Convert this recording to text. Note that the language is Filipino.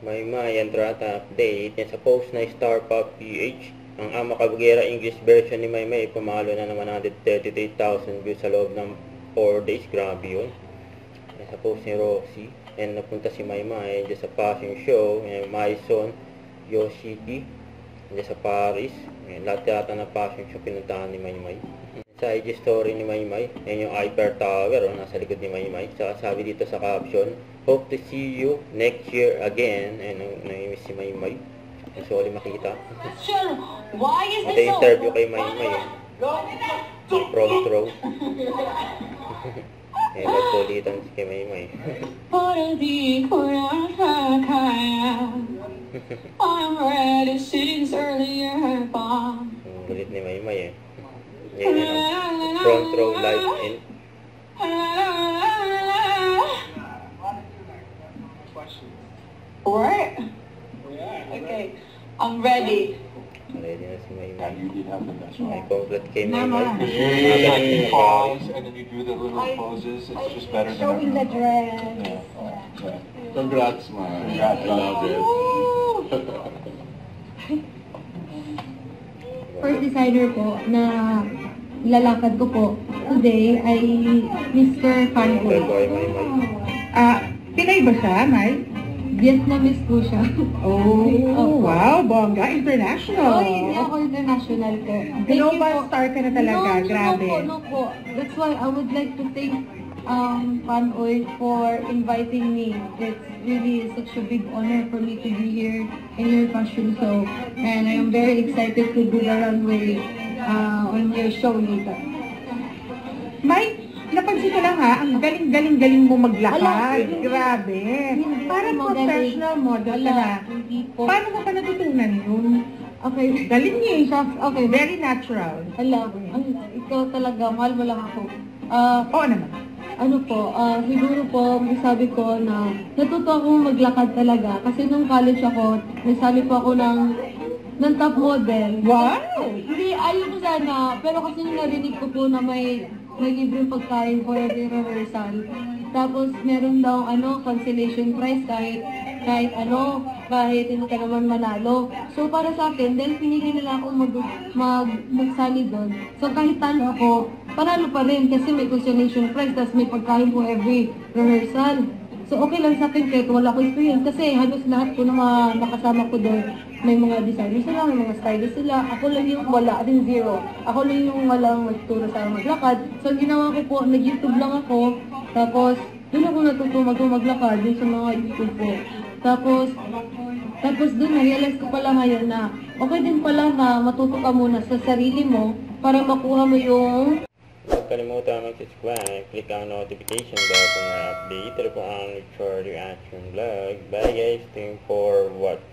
May entrata update yan sa post na Star Pop PH. Ang Ama Kabugera English version ni Maymay pumalo na naman 133,000 views sa loob ng 4 days. Grabe yun. Yan sa post ni Roxy. And napunta si Maymay dyan sa fashion show. Yan, Maison, Yoshiki. Dyan sa Paris. Yan, lahat yata na fashion show pinuntahan ni Maymay. Sa IG story ni Maymay. Yan yung Eiffel Tower. Nasa likod ni Maymay. Saka sabi dito sa caption, hope to see you next year again. And nangimiss si Maymay. Gusto ulit makita. At interview kay Maymay. Front row. Eh, magkulitan si kay Maymay. I'm ready since earlier. Gulit ni Maymay eh. Yan yun. Front row live in. What? Okay, I'm ready. Ready na si Maymay. You did have the best one. Ay, complete kay Maymay. You pause and then you do the little poses. It's just better than Showing the dress. Yeah. Congrats, man. Congrats. I love it. First designer po na lalakad ko po today ay Mr. Fanboy. Ito ay Maymay. Pinay ba siya, May? Vietnamese po siya. Oh, wow, bongga. International. Oh, hindi ako international po. Global star ka na talaga. Grabe. No po. That's why I would like to thank Panoy for inviting me. It's really such a big honor for me to be here in your fashion show. And I am very excited to do the runway on your show later. May, napansin ko lang ha, ang galing-galing mo maglakad. Ala, Grabe. Parang professional model ka na. Hindi po. Paano mo pa natutunan yun? Okay. Galing niya eh. Okay. Very natural. Alam, ikaw talaga, mahal mo lang ako. Oo naman. Ano po, siguro po, sabi ko na natuto akong maglakad talaga. Kasi nung college ako, nagsali po ako ng top model. Wow! Hindi, ayaw ko sana. Pero kasi nung narinig ko po na may libreng pagkain for every rehearsal. Tapos meron daw consolation prize kahit hindi ka naman manalo. So para sa akin, dahil pinili nila akong magsali doon. So kahit talo ako, panalo pa rin kasi may consolation prize, tapos may pagkain po every rehearsal. So okay lang sa akin kahit wala ko experience kasi halos lahat po ng mga nakasama ko doon, may mga designers sila, may mga stylist sila. Ako lang yung wala, din zero. Ako lang yung walang magturo sa maglakad. So ang ginawa ko po, nag-YouTube lang ako. Tapos doon ako natuto maglakad dun sa mga YouTube po. Tapos doon na-realize ko pala ngayon na okay din pala na matuto ka muna sa sarili mo para makuha mo yung... Huwag kalimutan mag-subscribe, click ang notification bell para update. Ito po ang Richard Reaction Vlog. Bye guys, thank you for watching.